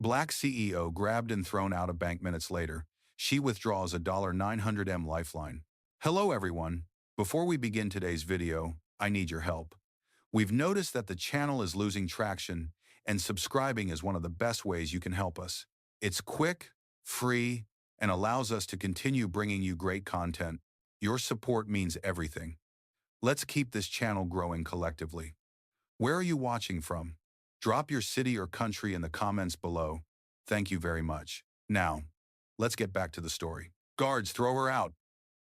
Black CEO grabbed and thrown out of bank minutes later. She withdraws a $900M Lifeline. Hello everyone. Before we begin today's video, I need your help. We've noticed that the channel is losing traction, and subscribing is one of the best ways you can help us. It's quick, free, and allows us to continue bringing you great content. Your support means everything. Let's keep this channel growing collectively. Where are you watching from? Drop your city or country in the comments below. Thank you very much. Now, let's get back to the story. Guards, throw her out.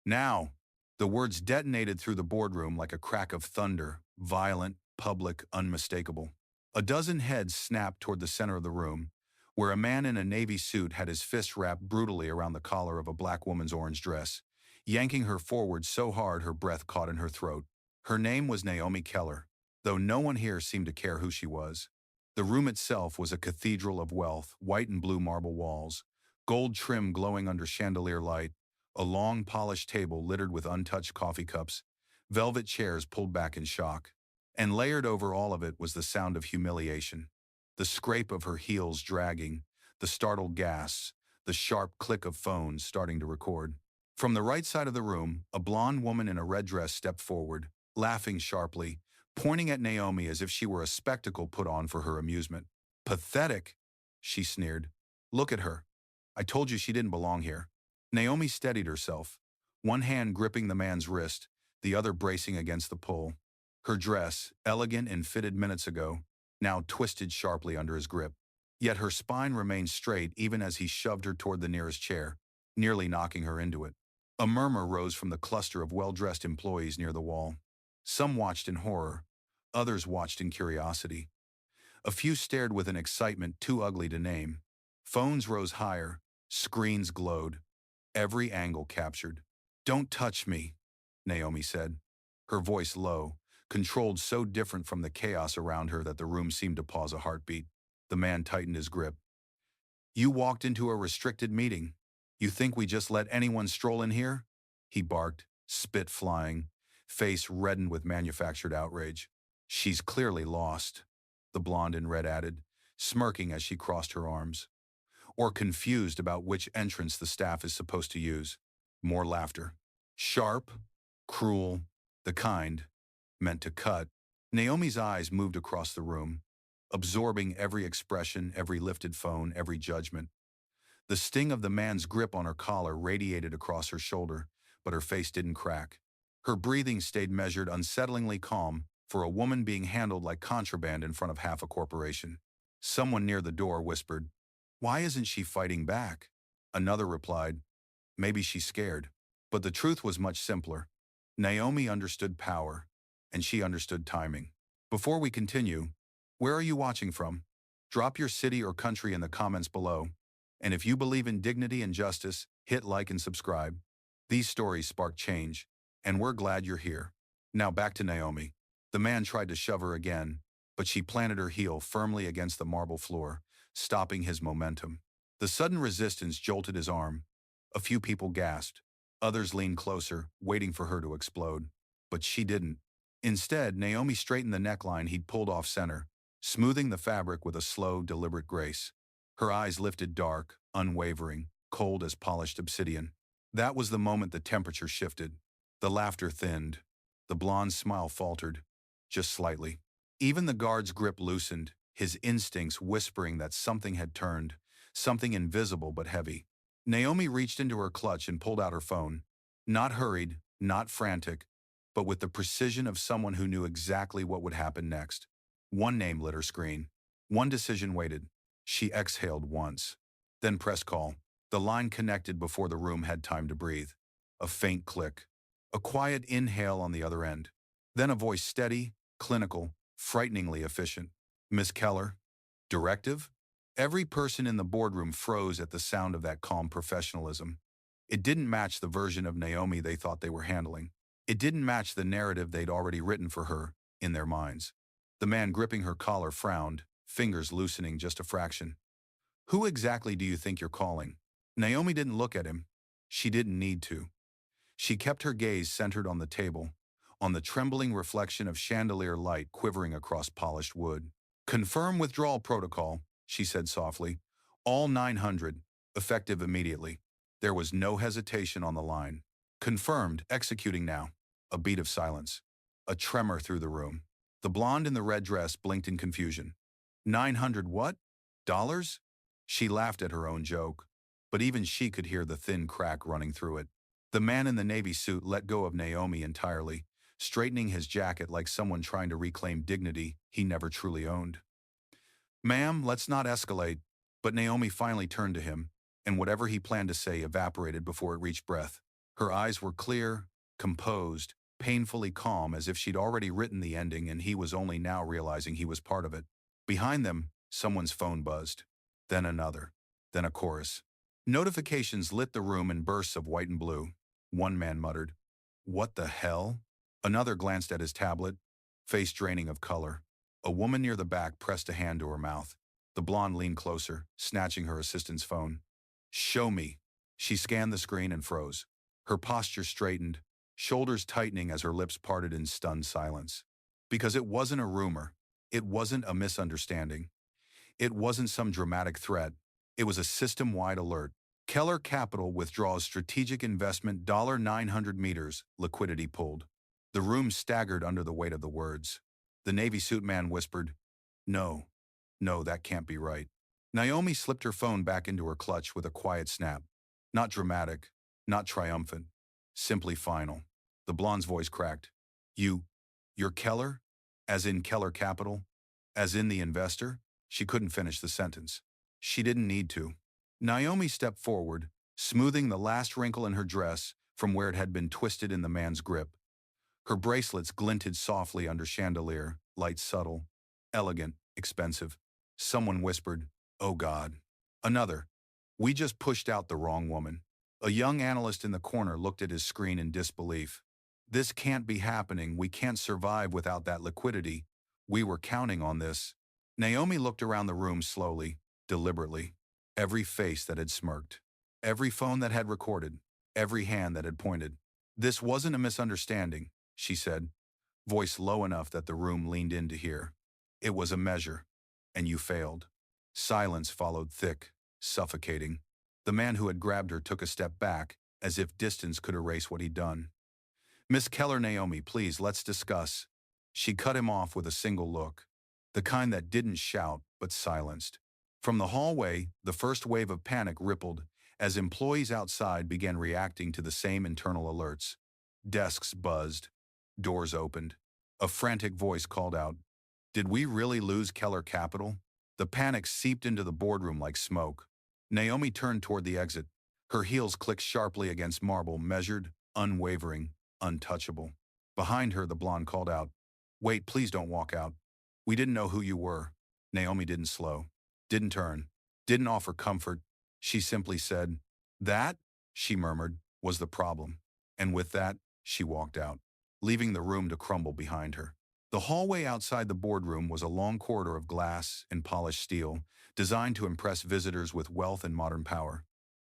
Now. The words detonated through the boardroom like a crack of thunder, violent, public, unmistakable. A dozen heads snapped toward the center of the room, where a man in a navy suit had his fist wrapped brutally around the collar of a black woman's orange dress, yanking her forward so hard her breath caught in her throat. Her name was Naomi Keller, though no one here seemed to care who she was. The room itself was a cathedral of wealth, white and blue marble walls, gold trim glowing under chandelier light, a long polished table littered with untouched coffee cups, velvet chairs pulled back in shock. And layered over all of it was the sound of humiliation. The scrape of her heels dragging, the startled gasps, the sharp click of phones starting to record. From the right side of the room, a blonde woman in a red dress stepped forward, laughing sharply, pointing at Naomi as if she were a spectacle put on for her amusement. Pathetic, she sneered. Look at her. I told you she didn't belong here. Naomi steadied herself, one hand gripping the man's wrist, the other bracing against the pull. Her dress, elegant and fitted minutes ago, now twisted sharply under his grip. Yet her spine remained straight even as he shoved her toward the nearest chair, nearly knocking her into it. A murmur rose from the cluster of well-dressed employees near the wall. Some watched in horror, others watched in curiosity. A few stared with an excitement too ugly to name. Phones rose higher, screens glowed. Every angle captured. Don't touch me, Naomi said, her voice low, controlled so different from the chaos around her that the room seemed to pause a heartbeat. The man tightened his grip. You walked into a restricted meeting. You think we just let anyone stroll in here? He barked, spit flying, face reddened with manufactured outrage. She's clearly lost, the blonde in red added, smirking as she crossed her arms. Or confused about which entrance the staff is supposed to use. More laughter. Sharp, cruel, the kind meant to cut. Naomi's eyes moved across the room, absorbing every expression, every lifted phone, every judgment. The sting of the man's grip on her collar radiated across her shoulder, but her face didn't crack. Her breathing stayed measured, unsettlingly calm for a woman being handled like contraband in front of half a corporation. Someone near the door whispered, "Why isn't she fighting back?" Another replied, "Maybe she's scared." But the truth was much simpler. Naomi understood power, and she understood timing. Before we continue, where are you watching from? Drop your city or country in the comments below. And if you believe in dignity and justice, hit like and subscribe. These stories spark change, and we're glad you're here. Now back to Naomi. The man tried to shove her again, but she planted her heel firmly against the marble floor, stopping his momentum. The sudden resistance jolted his arm. A few people gasped. Others leaned closer, waiting for her to explode. But she didn't. Instead, Naomi straightened the neckline he'd pulled off center, smoothing the fabric with a slow, deliberate grace. Her eyes lifted dark, unwavering, cold as polished obsidian. That was the moment the temperature shifted. The laughter thinned. The blonde's smile faltered, just slightly. Even the guard's grip loosened, his instincts whispering that something had turned, something invisible but heavy. Naomi reached into her clutch and pulled out her phone. Not hurried, not frantic, but with the precision of someone who knew exactly what would happen next. One name lit her screen. One decision waited. She exhaled once. Then pressed call. The line connected before the room had time to breathe. A faint click. A quiet inhale on the other end. Then a voice steady, clinical, frighteningly efficient. "Miss Keller? Directive?" Every person in the boardroom froze at the sound of that calm professionalism. It didn't match the version of Naomi they thought they were handling. It didn't match the narrative they'd already written for her, in their minds. The man gripping her collar frowned, fingers loosening just a fraction. "Who exactly do you think you're calling?" Naomi didn't look at him. She didn't need to. She kept her gaze centered on the table, on the trembling reflection of chandelier light quivering across polished wood. "Confirm withdrawal protocol," she said softly. All 900, effective immediately. There was no hesitation on the line. Confirmed, executing now. A beat of silence. A tremor through the room. The blonde in the red dress blinked in confusion. 900 what? Dollars? She laughed at her own joke, but even she could hear the thin crack running through it. The man in the navy suit let go of Naomi entirely, straightening his jacket like someone trying to reclaim dignity he never truly owned. Ma'am, let's not escalate. But Naomi finally turned to him, and whatever he planned to say evaporated before it reached breath. Her eyes were clear, composed, painfully calm, as if she'd already written the ending and he was only now realizing he was part of it. Behind them, someone's phone buzzed. Then another. Then a chorus. Notifications lit the room in bursts of white and blue. One man muttered, "What the hell?" Another glanced at his tablet, face draining of color. A woman near the back pressed a hand to her mouth. The blonde leaned closer, snatching her assistant's phone. "Show me." She scanned the screen and froze. Her posture straightened, shoulders tightening as her lips parted in stunned silence. Because it wasn't a rumor. It wasn't a misunderstanding. It wasn't some dramatic threat. It was a system-wide alert. Keller Capital withdraws strategic investment $900 meters, liquidity pulled. The room staggered under the weight of the words. The Navy suit man whispered, "No. No, that can't be right." Naomi slipped her phone back into her clutch with a quiet snap. Not dramatic, not triumphant, simply final. The blonde's voice cracked. You're Keller? As in Keller Capital? As in the investor?" She couldn't finish the sentence. She didn't need to. Naomi stepped forward, smoothing the last wrinkle in her dress from where it had been twisted in the man's grip. Her bracelets glinted softly under chandelier, light subtle, elegant, expensive. Someone whispered, "Oh God." Another, "We just pushed out the wrong woman." A young analyst in the corner looked at his screen in disbelief. "This can't be happening. We can't survive without that liquidity. We were counting on this." Naomi looked around the room slowly, deliberately. Every face that had smirked. Every phone that had recorded. Every hand that had pointed. "This wasn't a misunderstanding," she said, voice low enough that the room leaned in to hear. "It was a measure. And you failed." Silence followed, thick, suffocating. The man who had grabbed her took a step back, as if distance could erase what he'd done. "Miss Keller, Naomi, please, let's discuss." She cut him off with a single look. The kind that didn't shout, but silenced. From the hallway, the first wave of panic rippled as employees outside began reacting to the same internal alerts. Desks buzzed. Doors opened. A frantic voice called out, "Did we really lose Keller Capital?" The panic seeped into the boardroom like smoke. Naomi turned toward the exit. Her heels clicked sharply against marble, measured, unwavering, untouchable. Behind her, the blonde called out, "Wait, please don't walk out. We didn't know who you were." Naomi didn't slow, didn't turn, didn't offer comfort. She simply said, "That," she murmured, "was the problem." And with that, she walked out, leaving the room to crumble behind her. The hallway outside the boardroom was a long corridor of glass and polished steel, designed to impress visitors with wealth and modern power.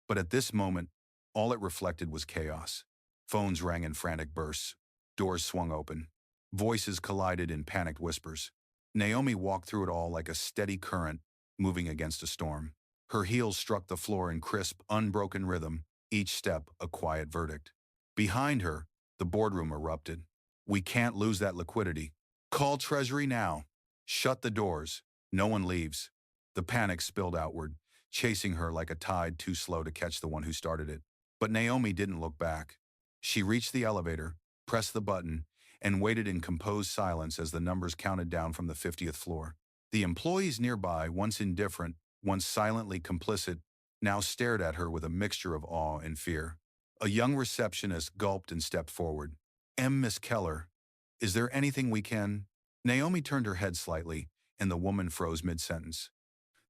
But at this moment, all it reflected was chaos. Phones rang in frantic bursts. Doors swung open. Voices collided in panicked whispers. Naomi walked through it all like a steady current, moving against a storm. Her heels struck the floor in crisp, unbroken rhythm, each step a quiet verdict. Behind her, the boardroom erupted. "We can't lose that liquidity. Call Treasury now. Shut the doors. No one leaves." The panic spilled outward, chasing her like a tide too slow to catch the one who started it. But Naomi didn't look back. She reached the elevator, pressed the button, and waited in composed silence as the numbers counted down from the 50th floor. The employees nearby, once indifferent, once silently complicit, now stared at her with a mixture of awe and fear. A young receptionist gulped and stepped forward. Miss Keller, is there anything we can?" Naomi turned her head slightly, and the woman froze mid-sentence.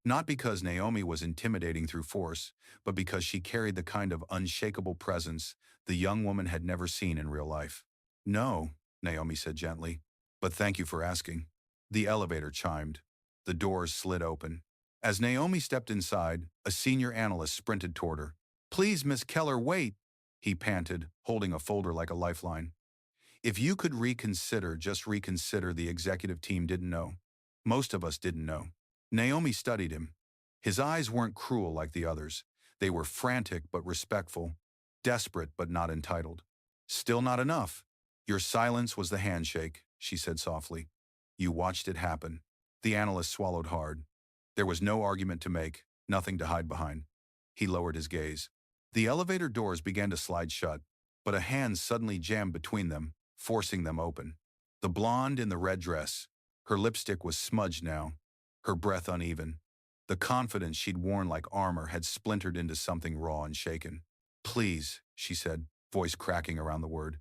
Not because Naomi was intimidating through force, but because she carried the kind of unshakable presence the young woman had never seen in real life. "No," Naomi said gently, "but thank you for asking." The elevator chimed. The doors slid open. As Naomi stepped inside, a senior analyst sprinted toward her. "Please, Miss Keller, wait," he panted, holding a folder like a lifeline. "If you could reconsider, just reconsider." The executive team didn't know. Most of us didn't know. Naomi studied him. His eyes weren't cruel like the others. They were frantic but respectful, desperate but not entitled. Still not enough. Your silence was the handshake, she said softly. You watched it happen. The analyst swallowed hard. There was no argument to make, nothing to hide behind. He lowered his gaze. The elevator doors began to slide shut, but a hand suddenly jammed between them, forcing them open. The blonde in the red dress. Her lipstick was smudged now, her breath uneven. The confidence she'd worn like armor had splintered into something raw and shaken. Please, she said, voice cracking around the word.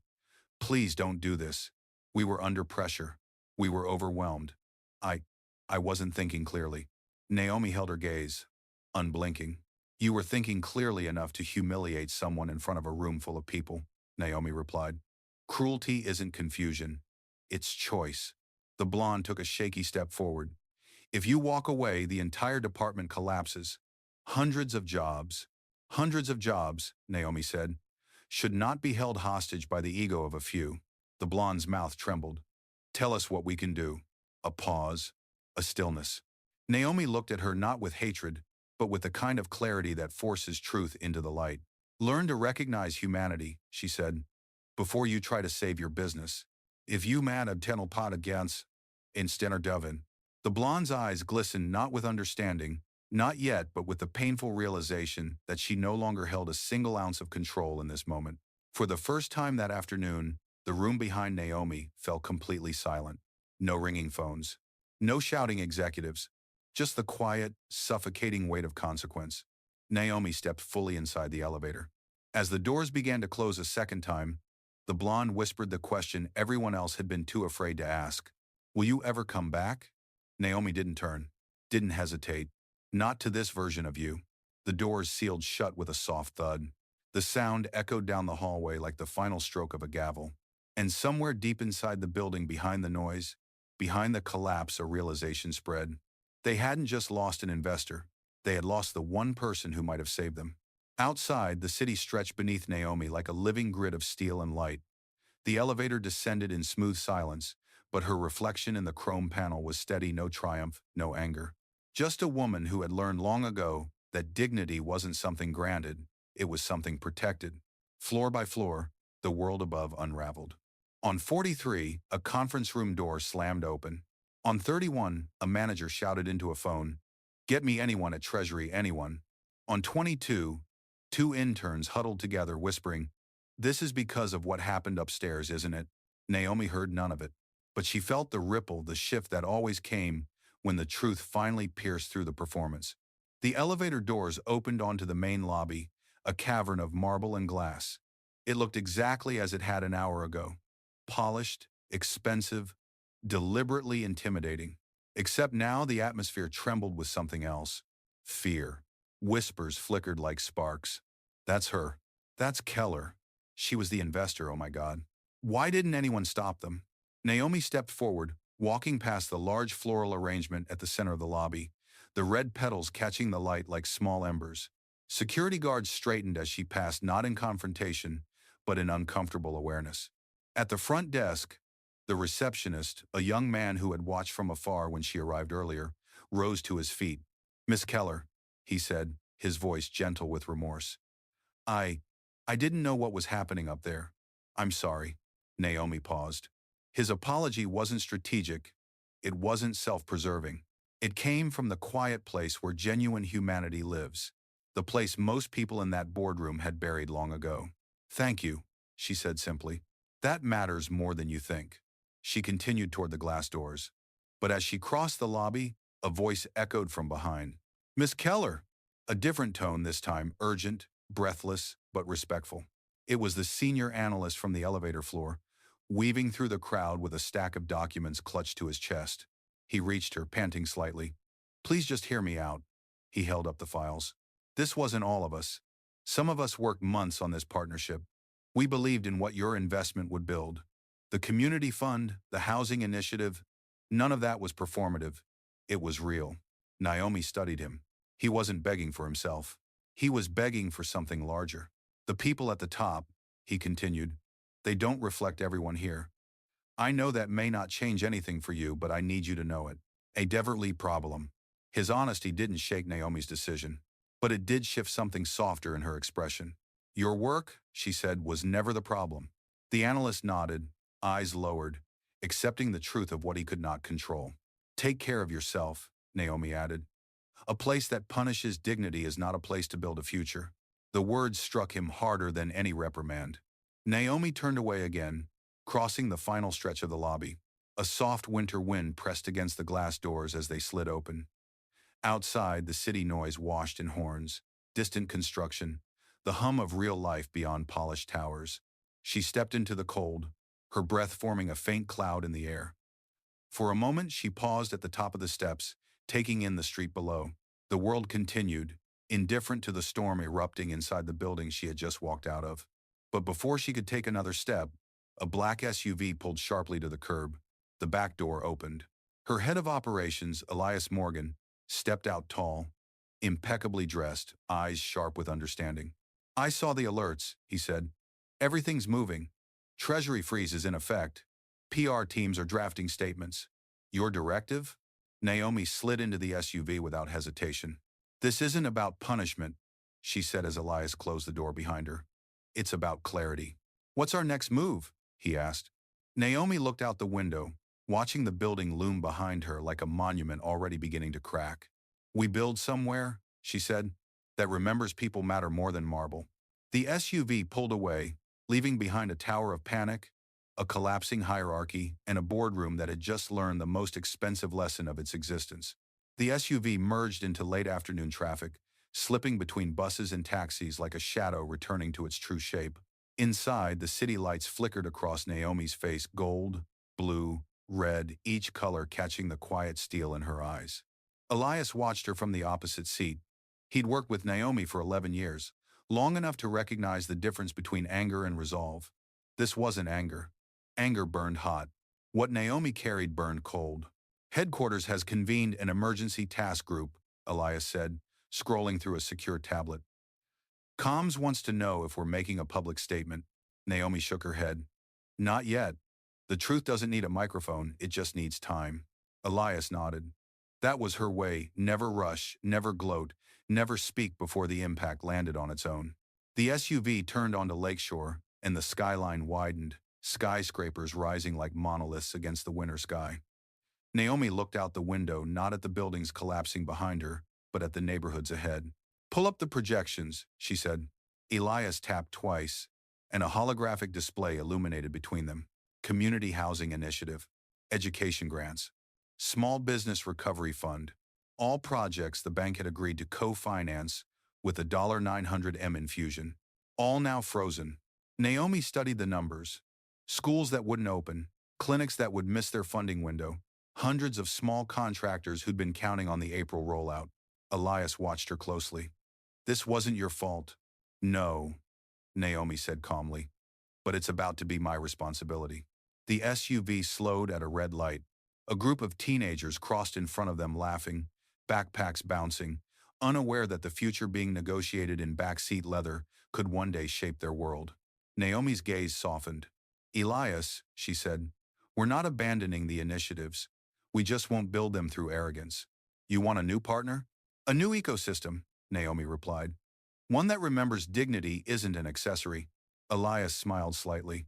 Please don't do this. We were under pressure. We were overwhelmed. I wasn't thinking clearly. Naomi held her gaze, unblinking. You were thinking clearly enough to humiliate someone in front of a room full of people, Naomi replied. Cruelty isn't confusion. It's choice. The blonde took a shaky step forward. If you walk away, the entire department collapses. Hundreds of jobs, Naomi said, should not be held hostage by the ego of a few. The blonde's mouth trembled. Tell us what we can do. A pause, a stillness. Naomi looked at her not with hatred, but with the kind of clarity that forces truth into the light. Learn to recognize humanity, she said, before you try to save your business. If you man obtenel pot against, instead Devon. The blonde's eyes glistened not with understanding, not yet, but with the painful realization that she no longer held a single ounce of control in this moment. For the first time that afternoon, the room behind Naomi fell completely silent. No ringing phones. No shouting executives. Just the quiet, suffocating weight of consequence. Naomi stepped fully inside the elevator. As the doors began to close a second time, the blonde whispered the question everyone else had been too afraid to ask. Will you ever come back? Naomi didn't turn, didn't hesitate. Not to this version of you. The doors sealed shut with a soft thud. The sound echoed down the hallway like the final stroke of a gavel. And somewhere deep inside the building, behind the noise, behind the collapse, a realization spread. They hadn't just lost an investor. They had lost the one person who might have saved them. Outside, the city stretched beneath Naomi like a living grid of steel and light. The elevator descended in smooth silence, but her reflection in the chrome panel was steady, no triumph, no anger. Just a woman who had learned long ago that dignity wasn't something granted, it was something protected. Floor by floor, the world above unraveled. On 43, a conference room door slammed open. On 31, a manager shouted into a phone, "Get me anyone at Treasury, anyone." On 22, two interns huddled together whispering, "This is because of what happened upstairs, isn't it?" Naomi heard none of it, but she felt the ripple, the shift that always came when the truth finally pierced through the performance. The elevator doors opened onto the main lobby, a cavern of marble and glass. It looked exactly as it had an hour ago. Polished, expensive, deliberately intimidating. Except now the atmosphere trembled with something else. Fear. Whispers flickered like sparks. That's her. That's Keller. She was the investor, oh my God. Why didn't anyone stop them? Naomi stepped forward, walking past the large floral arrangement at the center of the lobby, the red petals catching the light like small embers. Security guards straightened as she passed, not in confrontation, but in uncomfortable awareness. At the front desk, the receptionist, a young man who had watched from afar when she arrived earlier, rose to his feet. "Miss Keller," he said, his voice gentle with remorse. I didn't know what was happening up there. I'm sorry." Naomi paused. His apology wasn't strategic. It wasn't self-preserving. It came from the quiet place where genuine humanity lives. The place most people in that boardroom had buried long ago. "Thank you," she said simply. "That matters more than you think." She continued toward the glass doors. But as she crossed the lobby, a voice echoed from behind. "Miss Keller!" A different tone this time, urgent, breathless, but respectful. It was the senior analyst from the elevator floor, weaving through the crowd with a stack of documents clutched to his chest. He reached her, panting slightly. "Please just hear me out." He held up the files. "This wasn't all of us. Some of us worked months on this partnership. We believed in what your investment would build. The community fund, the housing initiative, none of that was performative. It was real." Naomi studied him. He wasn't begging for himself. He was begging for something larger. "The people at the top," he continued, "they don't reflect everyone here. I know that may not change anything for you, but I need you to know it. A Deverly problem. His honesty didn't shake Naomi's decision, but it did shift something softer in her expression. Your work, she said, was never the problem. The analyst nodded, eyes lowered, accepting the truth of what he could not control. Take care of yourself, Naomi added. A place that punishes dignity is not a place to build a future. The words struck him harder than any reprimand. Naomi turned away again, crossing the final stretch of the lobby. A soft winter wind pressed against the glass doors as they slid open. Outside, the city noise washed in horns, distant construction, the hum of real life beyond polished towers. She stepped into the cold, her breath forming a faint cloud in the air. For a moment, she paused at the top of the steps, taking in the street below. The world continued, indifferent to the storm erupting inside the building she had just walked out of. But before she could take another step, a black SUV pulled sharply to the curb. The back door opened. Her head of operations, Elias Morgan, stepped out tall, impeccably dressed, eyes sharp with understanding. I saw the alerts, he said. Everything's moving. Treasury freeze is in effect. PR teams are drafting statements. Your directive? Naomi slid into the SUV without hesitation. This isn't about punishment, she said as Elias closed the door behind her. It's about clarity. What's our next move? He asked. Naomi looked out the window, watching the building loom behind her like a monument already beginning to crack. We build somewhere, she said, that remembers people matter more than marble. The SUV pulled away, leaving behind a tower of panic, a collapsing hierarchy, and a boardroom that had just learned the most expensive lesson of its existence. The SUV merged into late afternoon traffic, slipping between buses and taxis like a shadow returning to its true shape. Inside, the city lights flickered across Naomi's face, gold, blue, red, each color catching the quiet steel in her eyes. Elias watched her from the opposite seat. He'd worked with Naomi for 11 years, long enough to recognize the difference between anger and resolve. This wasn't anger. Anger burned hot. What Naomi carried burned cold. Headquarters has convened an emergency task group, Elias said, scrolling through a secure tablet. Comms wants to know if we're making a public statement. Naomi shook her head. Not yet. The truth doesn't need a microphone, it just needs time. Elias nodded. That was her way, never rush, never gloat, never speak before the impact landed on its own. The SUV turned onto Lakeshore, and the skyline widened, skyscrapers rising like monoliths against the winter sky. Naomi looked out the window, not at the buildings collapsing behind her, but at the neighborhoods ahead. Pull up the projections, she said. Elias tapped twice, and a holographic display illuminated between them. Community Housing Initiative, Education Grants, Small Business Recovery Fund, all projects the bank had agreed to co-finance with a $900M infusion, all now frozen. Naomi studied the numbers. Schools that wouldn't open, clinics that would miss their funding window, hundreds of small contractors who'd been counting on the April rollout. Elias watched her closely. This wasn't your fault. No, Naomi said calmly, but it's about to be my responsibility. The SUV slowed at a red light. A group of teenagers crossed in front of them laughing, backpacks bouncing, unaware that the future being negotiated in backseat leather could one day shape their world. Naomi's gaze softened. Elias, she said, we're not abandoning the initiatives. We just won't build them through arrogance. You want a new partner? A new ecosystem, Naomi replied. One that remembers dignity isn't an accessory. Elias smiled slightly.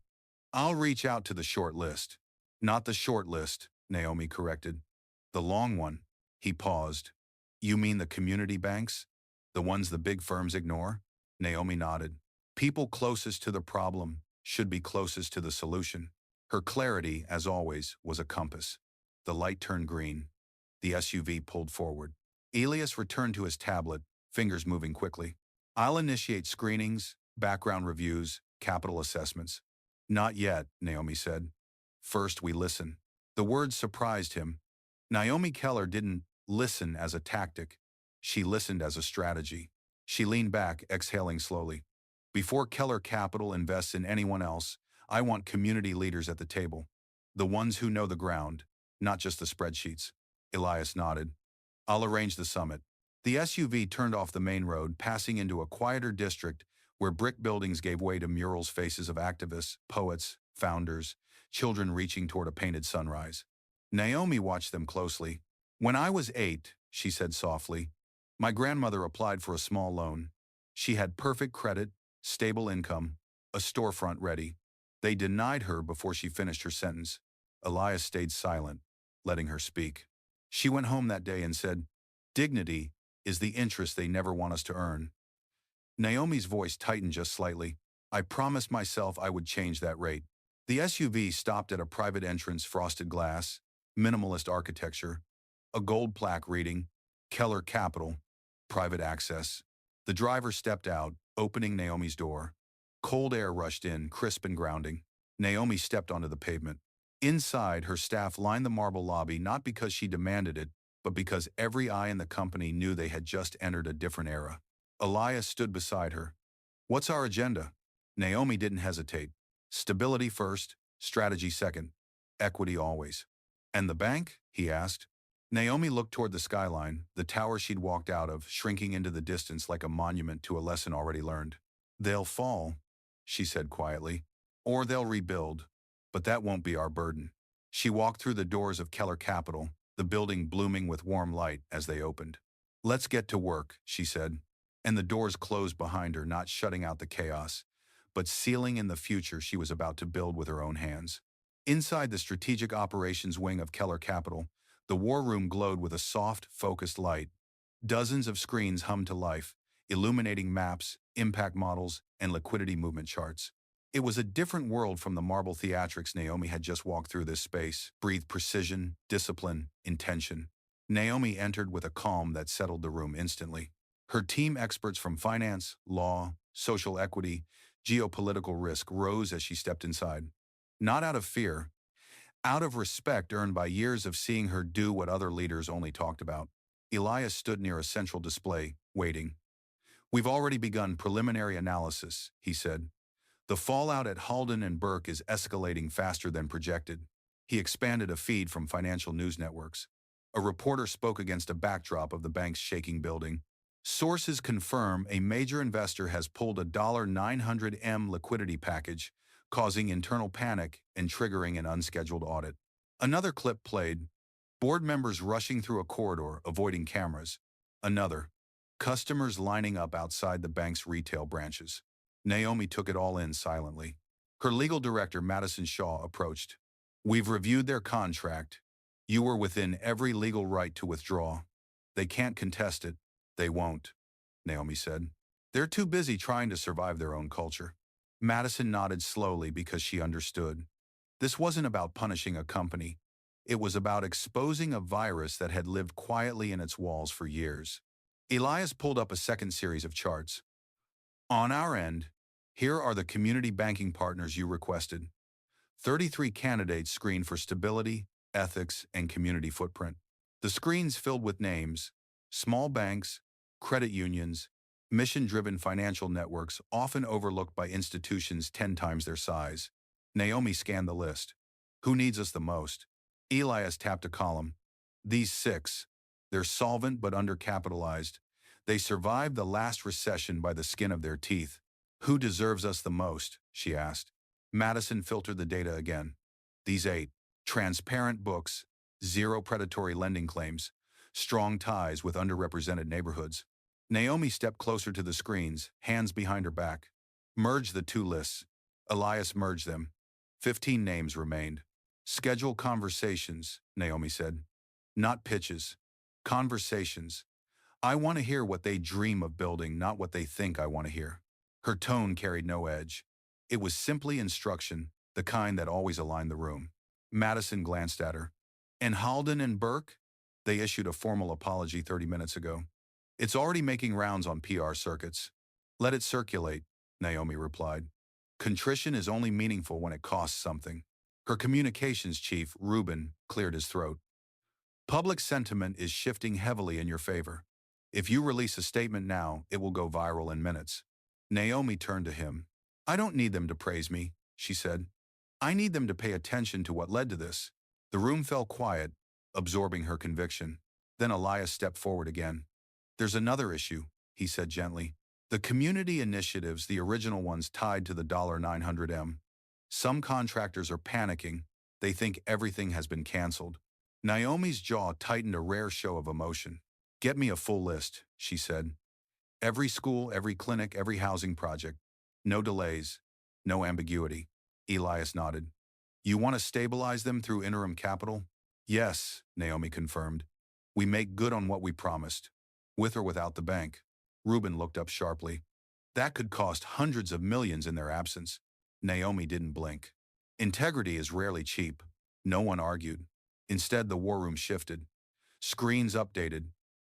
I'll reach out to the short list. Not the short list, Naomi corrected. The long one. He paused. You mean the community banks? The ones the big firms ignore? Naomi nodded. People closest to the problem should be closest to the solution. Her clarity, as always, was a compass. The light turned green. The SUV pulled forward. Elias returned to his tablet, fingers moving quickly. I'll initiate screenings, background reviews, capital assessments. Not yet, Naomi said. First we listen. The words surprised him. Naomi Keller didn't listen as a tactic. She listened as a strategy. She leaned back, exhaling slowly. Before Keller Capital invests in anyone else, I want community leaders at the table. The ones who know the ground, not just the spreadsheets. Elias nodded. I'll arrange the summit. The SUV turned off the main road, passing into a quieter district where brick buildings gave way to murals, faces of activists, poets, founders, children reaching toward a painted sunrise. Naomi watched them closely. When I was 8, she said softly. My grandmother applied for a small loan. She had perfect credit, stable income, a storefront ready. They denied her before she finished her sentence. Elias stayed silent, letting her speak. She went home that day and said, "Dignity is the interest they never want us to earn." Naomi's voice tightened just slightly. I promised myself I would change that rate. The SUV stopped at a private entrance, frosted glass, minimalist architecture, a gold plaque reading, Keller Capital, private access. The driver stepped out, opening Naomi's door. Cold air rushed in, crisp and grounding. Naomi stepped onto the pavement. Inside, her staff lined the marble lobby not because she demanded it, but because every eye in the company knew they had just entered a different era. Elias stood beside her. What's our agenda? Naomi didn't hesitate. Stability first, strategy second, equity always. And the bank? He asked. Naomi looked toward the skyline, the tower she'd walked out of, shrinking into the distance like a monument to a lesson already learned. They'll fall, she said quietly, or they'll rebuild, but that won't be our burden. She walked through the doors of Keller Capital, the building blooming with warm light as they opened. Let's get to work, she said, and the doors closed behind her, not shutting out the chaos, but sealing in the future she was about to build with her own hands. Inside the strategic operations wing of Keller Capital, the war room glowed with a soft, focused light. Dozens of screens hummed to life, illuminating maps, impact models, and liquidity movement charts. It was a different world from the marble theatrics Naomi had just walked through. This space breathed precision, discipline, intention. Naomi entered with a calm that settled the room instantly. Her team experts from finance, law, social equity, geopolitical risk rose as she stepped inside. Not out of fear, out of respect earned by years of seeing her do what other leaders only talked about. Elias stood near a central display, waiting. We've already begun preliminary analysis, he said. The fallout at Halden and Burke is escalating faster than projected. He expanded a feed from financial news networks. A reporter spoke against a backdrop of the bank's shaking building. Sources confirm a major investor has pulled a $900 million liquidity package, causing internal panic and triggering an unscheduled audit. Another clip played, board members rushing through a corridor, avoiding cameras. Another, customers lining up outside the bank's retail branches. Naomi took it all in silently. Her legal director, Madison Shaw, approached. We've reviewed their contract. You were within every legal right to withdraw. They can't contest it. They won't, Naomi said. They're too busy trying to survive their own culture. Madison nodded slowly because she understood. This wasn't about punishing a company. It was about exposing a virus that had lived quietly in its walls for years. Elias pulled up a second series of charts. On our end, here are the community banking partners you requested. 33 candidates screened for stability, ethics, and community footprint. The screens filled with names, small banks, credit unions, mission-driven financial networks often overlooked by institutions 10 times their size. Naomi scanned the list. Who needs us the most? Elias tapped a column. These 6. They're solvent but undercapitalized. They survived the last recession by the skin of their teeth. Who deserves us the most? She asked. Madison filtered the data again. These 8. Transparent books, zero predatory lending claims, strong ties with underrepresented neighborhoods. Naomi stepped closer to the screens, hands behind her back. Merge the 2 lists. Elias merged them. 15 names remained. Schedule conversations, Naomi said. Not pitches. Conversations. I want to hear what they dream of building, not what they think I want to hear. Her tone carried no edge. It was simply instruction, the kind that always aligned the room. Madison glanced at her. And Halden and Burke? They issued a formal apology 30 minutes ago. It's already making rounds on PR circuits. Let it circulate, Naomi replied. Contrition is only meaningful when it costs something. Her communications chief, Rubin, cleared his throat. Public sentiment is shifting heavily in your favor. If you release a statement now, it will go viral in minutes. Naomi turned to him. I don't need them to praise me, she said. I need them to pay attention to what led to this. The room fell quiet, absorbing her conviction. Then Elias stepped forward again. There's another issue, he said gently. The community initiatives, the original ones tied to the $900 million. Some contractors are panicking. They think everything has been canceled. Naomi's jaw tightened, a rare show of emotion. Get me a full list, she said. Every school, every clinic, every housing project. No delays, no ambiguity. Elias nodded. You want to stabilize them through interim capital? Yes, Naomi confirmed. We make good on what we promised, with or without the bank. Reuben looked up sharply. That could cost hundreds of millions in their absence. Naomi didn't blink. Integrity is rarely cheap. No one argued. Instead, the war room shifted. Screens updated.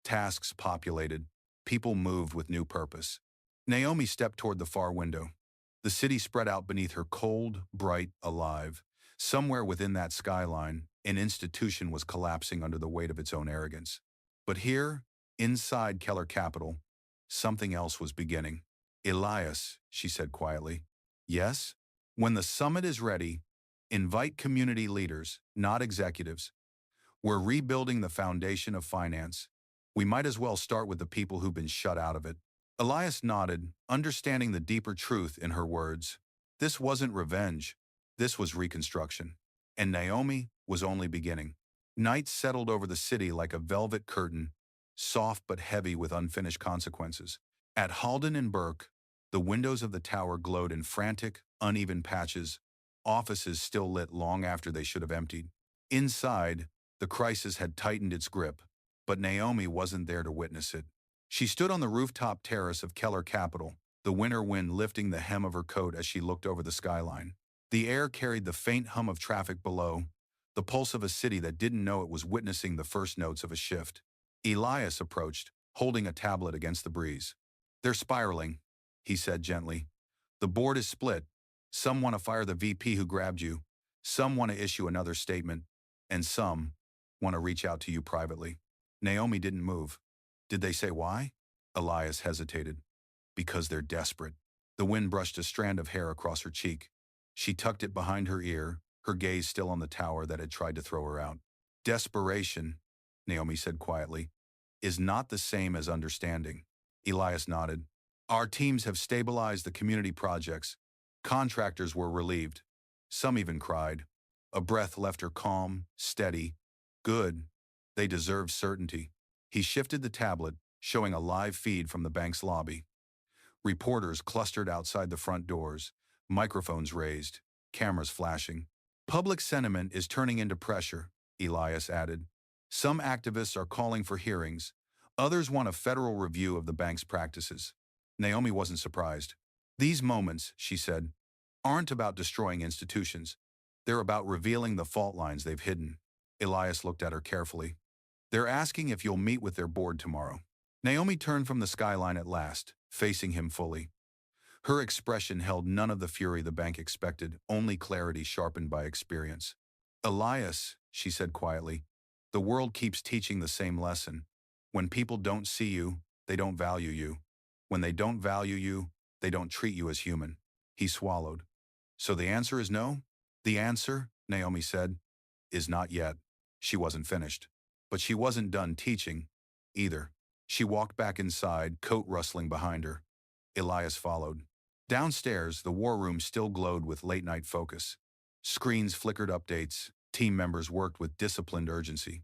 Tasks populated. People moved with new purpose. Naomi stepped toward the far window. The city spread out beneath her, cold, bright, alive. Somewhere within that skyline, an institution was collapsing under the weight of its own arrogance. But here, inside Keller Capital, something else was beginning. Elias, she said quietly. Yes? When the summit is ready, invite community leaders, not executives. We're rebuilding the foundation of finance. We might as well start with the people who've been shut out of it. Elias nodded, understanding the deeper truth in her words. This wasn't revenge. This was reconstruction. And Naomi was only beginning. Night settled over the city like a velvet curtain, soft but heavy with unfinished consequences. At Halden and Burke, the windows of the tower glowed in frantic, uneven patches, offices still lit long after they should have emptied. Inside, the crisis had tightened its grip, but Naomi wasn't there to witness it. She stood on the rooftop terrace of Keller Capital, the winter wind lifting the hem of her coat as she looked over the skyline. The air carried the faint hum of traffic below, the pulse of a city that didn't know it was witnessing the first notes of a shift. Elias approached, holding a tablet against the breeze. They're spiraling, he said gently. The board is split. Some want to fire the VP who grabbed you. Some want to issue another statement. And some want to reach out to you privately. Naomi didn't move. Did they say why? Elias hesitated. Because they're desperate. The wind brushed a strand of hair across her cheek. She tucked it behind her ear, her gaze still on the tower that had tried to throw her out. Desperation, Naomi said quietly, is not the same as understanding. Elias nodded. Our teams have stabilized the community projects. Contractors were relieved. Some even cried. A breath left her calm, steady. Good. They deserve certainty. He shifted the tablet, showing a live feed from the bank's lobby. Reporters clustered outside the front doors, microphones raised, cameras flashing. Public sentiment is turning into pressure, Elias added. Some activists are calling for hearings. Others want a federal review of the bank's practices. Naomi wasn't surprised. These moments, she said, aren't about destroying institutions. They're about revealing the fault lines they've hidden. Elias looked at her carefully. They're asking if you'll meet with their board tomorrow. Naomi turned from the skyline at last, facing him fully. Her expression held none of the fury the bank expected, only clarity sharpened by experience. Elias, she said quietly, the world keeps teaching the same lesson. When people don't see you, they don't value you. When they don't value you, they don't treat you as human. He swallowed. So the answer is no? The answer, Naomi said, is not yet. She wasn't finished. But she wasn't done teaching, either. She walked back inside, coat rustling behind her. Elias followed. Downstairs, the war room still glowed with late-night focus. Screens flickered updates. Team members worked with disciplined urgency.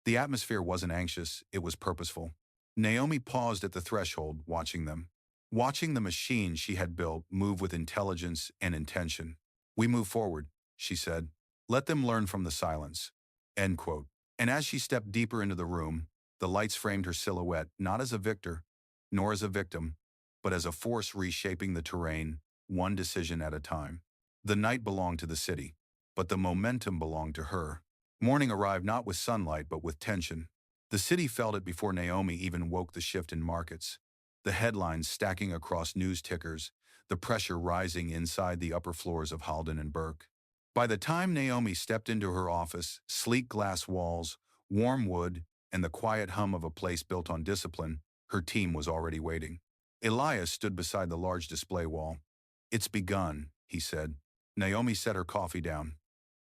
The atmosphere wasn't anxious, it was purposeful. Naomi paused at the threshold, watching them. Watching the machine she had built move with intelligence and intention. We move forward, she said. Let them learn from the silence. End quote. And as she stepped deeper into the room, the lights framed her silhouette not as a victor, nor as a victim, but as a force reshaping the terrain, one decision at a time. The night belonged to the city, but the momentum belonged to her. Morning arrived not with sunlight but with tension. The city felt it before Naomi even woke the shift in markets. The headlines stacking across news tickers, the pressure rising inside the upper floors of Halden and Burke. By the time Naomi stepped into her office, sleek glass walls, warm wood, and the quiet hum of a place built on discipline, her team was already waiting. Elias stood beside the large display wall. It's begun, he said. Naomi set her coffee down.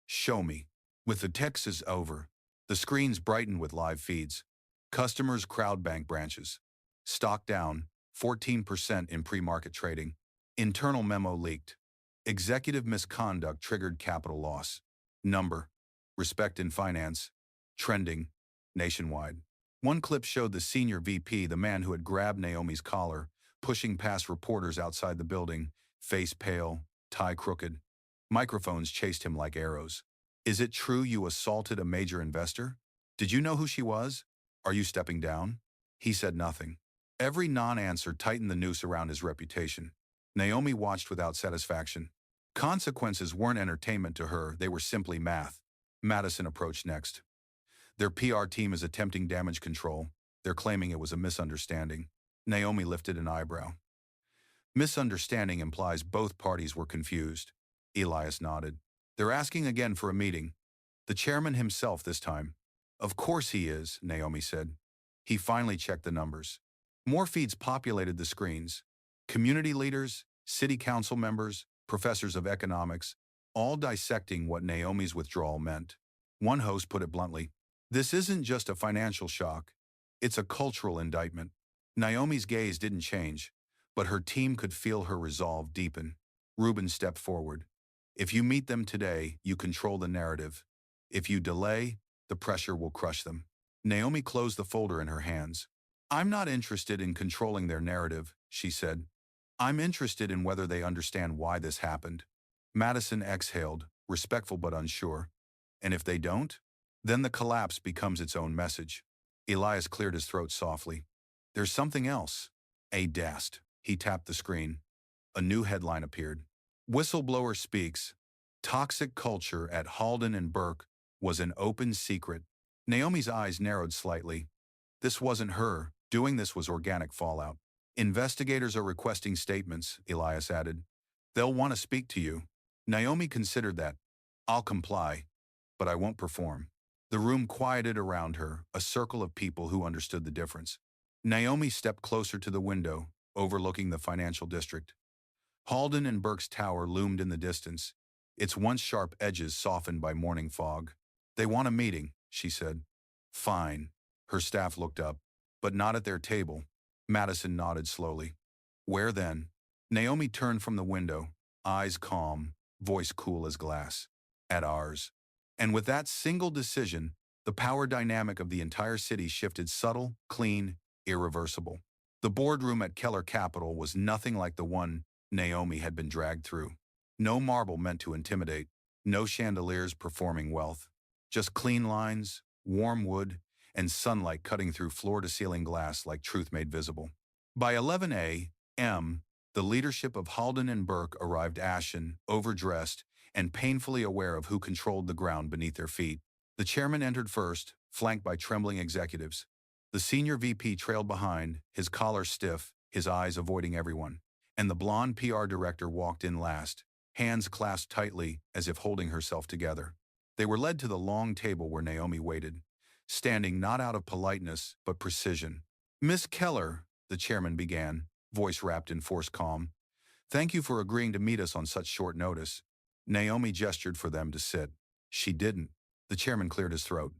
Show me. With the texts over, the screens brightened with live feeds. Customers crowd bank branches. Stock down, 14% in pre-market trading. Internal memo leaked. Executive misconduct triggered capital loss. Number. Respect in finance. Trending. Nationwide. One clip showed the senior VP, the man who had grabbed Naomi's collar, pushing past reporters outside the building, face pale, tie crooked. Microphones chased him like arrows. Is it true you assaulted a major investor? Did you know who she was? Are you stepping down? He said nothing. Every non-answer tightened the noose around his reputation. Naomi watched without satisfaction. Consequences weren't entertainment to her, they were simply math. Madison approached next. Their PR team is attempting damage control. They're claiming it was a misunderstanding. Naomi lifted an eyebrow. Misunderstanding implies both parties were confused. Elias nodded. They're asking again for a meeting. The chairman himself this time. Of course he is, Naomi said. He finally checked the numbers. More feeds populated the screens. Community leaders, city council members, professors of economics, all dissecting what Naomi's withdrawal meant. One host put it bluntly, "This isn't just a financial shock. It's a cultural indictment." Naomi's gaze didn't change, but her team could feel her resolve deepen. Rubin stepped forward. "If you meet them today, you control the narrative. If you delay, the pressure will crush them." Naomi closed the folder in her hands. "I'm not interested in controlling their narrative," she said. "I'm interested in whether they understand why this happened." Madison exhaled, respectful but unsure. "And if they don't? Then the collapse becomes its own message." Elias cleared his throat softly. "There's something else." A dast. He tapped the screen. A new headline appeared. "Whistleblower speaks. Toxic culture at Halden and Burke was an open secret." Naomi's eyes narrowed slightly. This wasn't her. Doing this was organic fallout. "Investigators are requesting statements," Elias added. "They'll want to speak to you." Naomi considered that. "I'll comply, but I won't perform." The room quieted around her, a circle of people who understood the difference. Naomi stepped closer to the window, overlooking the financial district. Halden and Burke's tower loomed in the distance, its once sharp edges softened by morning fog. "They want a meeting," she said. "Fine." Her staff looked up, but not at their table. Madison nodded slowly. "Where then?" Naomi turned from the window, eyes calm, voice cool as glass. "At ours." And with that single decision, the power dynamic of the entire city shifted, subtle, clean, irreversible. The boardroom at Keller Capital was nothing like the one Naomi had been dragged through. No marble meant to intimidate, no chandeliers performing wealth. Just clean lines, warm wood, and sunlight cutting through floor-to-ceiling glass like truth made visible. By 11 a.m., the leadership of Halden and Burke arrived ashen, overdressed, and painfully aware of who controlled the ground beneath their feet. The chairman entered first, flanked by trembling executives. The senior VP trailed behind, his collar stiff, his eyes avoiding everyone. And the blonde PR director walked in last, hands clasped tightly as if holding herself together. They were led to the long table where Naomi waited, standing not out of politeness but precision. "Miss Keller," the chairman began, voice wrapped in forced calm, "thank you for agreeing to meet us on such short notice." Naomi gestured for them to sit. She didn't. The chairman cleared his throat.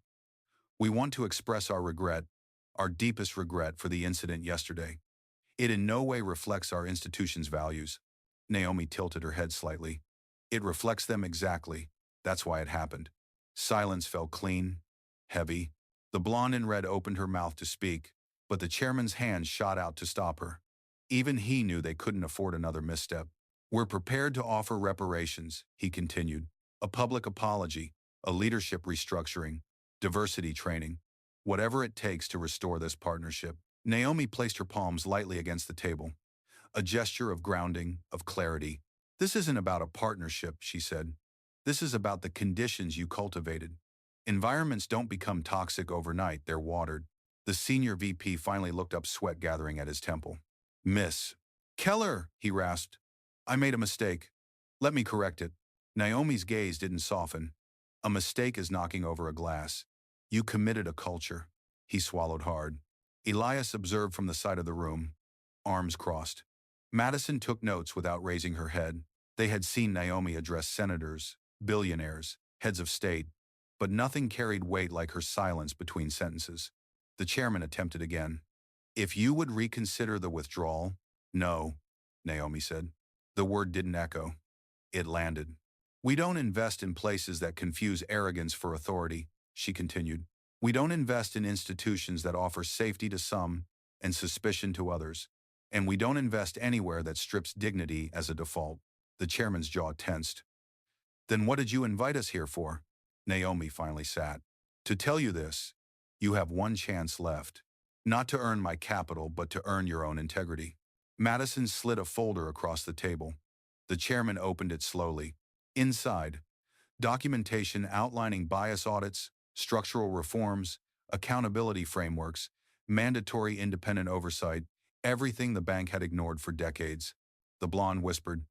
"We want to express our regret, our deepest regret for the incident yesterday. It in no way reflects our institution's values." Naomi tilted her head slightly. "It reflects them exactly. That's why it happened." Silence fell clean, heavy. The blonde in red opened her mouth to speak, but the chairman's hand shot out to stop her. Even he knew they couldn't afford another misstep. "We're prepared to offer reparations," he continued. "A public apology, a leadership restructuring, diversity training, whatever it takes to restore this partnership." Naomi placed her palms lightly against the table, a gesture of grounding, of clarity. "This isn't about a partnership," she said. "This is about the conditions you cultivated. Environments don't become toxic overnight, they're watered." The senior VP finally looked up, sweat gathering at his temple. "Miss Keller," he rasped, "I made a mistake. Let me correct it." Naomi's gaze didn't soften. "A mistake is knocking over a glass. You committed a culture." He swallowed hard. Elias observed from the side of the room, arms crossed. Madison took notes without raising her head. They had seen Naomi address senators, billionaires, heads of state, but nothing carried weight like her silence between sentences. The chairman attempted again. "If you would reconsider the withdrawal." "No," Naomi said. The word didn't echo. It landed. "We don't invest in places that confuse arrogance for authority," she continued. We don't invest in institutions that offer safety to some and suspicion to others. And we don't invest anywhere that strips dignity as a default. The chairman's jaw tensed. Then what did you invite us here for? Naomi finally sat. To tell you this, you have one chance left. Not to earn my capital, but to earn your own integrity. Madison slid a folder across the table. The chairman opened it slowly. Inside, documentation outlining bias audits, structural reforms, accountability frameworks, mandatory independent oversight, everything the bank had ignored for decades. The blonde whispered,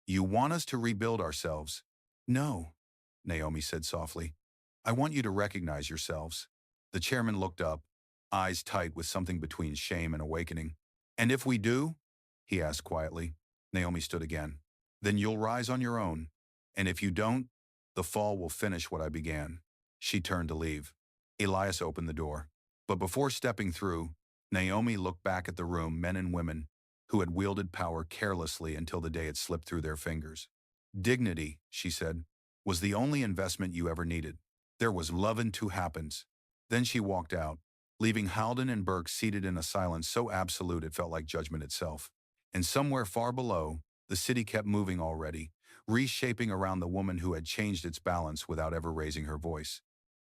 "You want us to rebuild ourselves?" "No," Naomi said softly. "I want you to recognize yourselves." The chairman looked up, eyes tight with something between shame and awakening. "And if we do?" he asked quietly. Naomi stood again. "Then you'll rise on your own. And if you don't, the fall will finish what I began." She turned to leave. Elias opened the door. But before stepping through, Naomi looked back at the room, men and women, who had wielded power carelessly until the day it slipped through their fingers. "Dignity," she said, "was the only investment you ever needed. There was love in two happens." Then she walked out, leaving Halden and Burke seated in a silence so absolute it felt like judgment itself. And somewhere far below, the city kept moving already, reshaping around the woman who had changed its balance without ever raising her voice.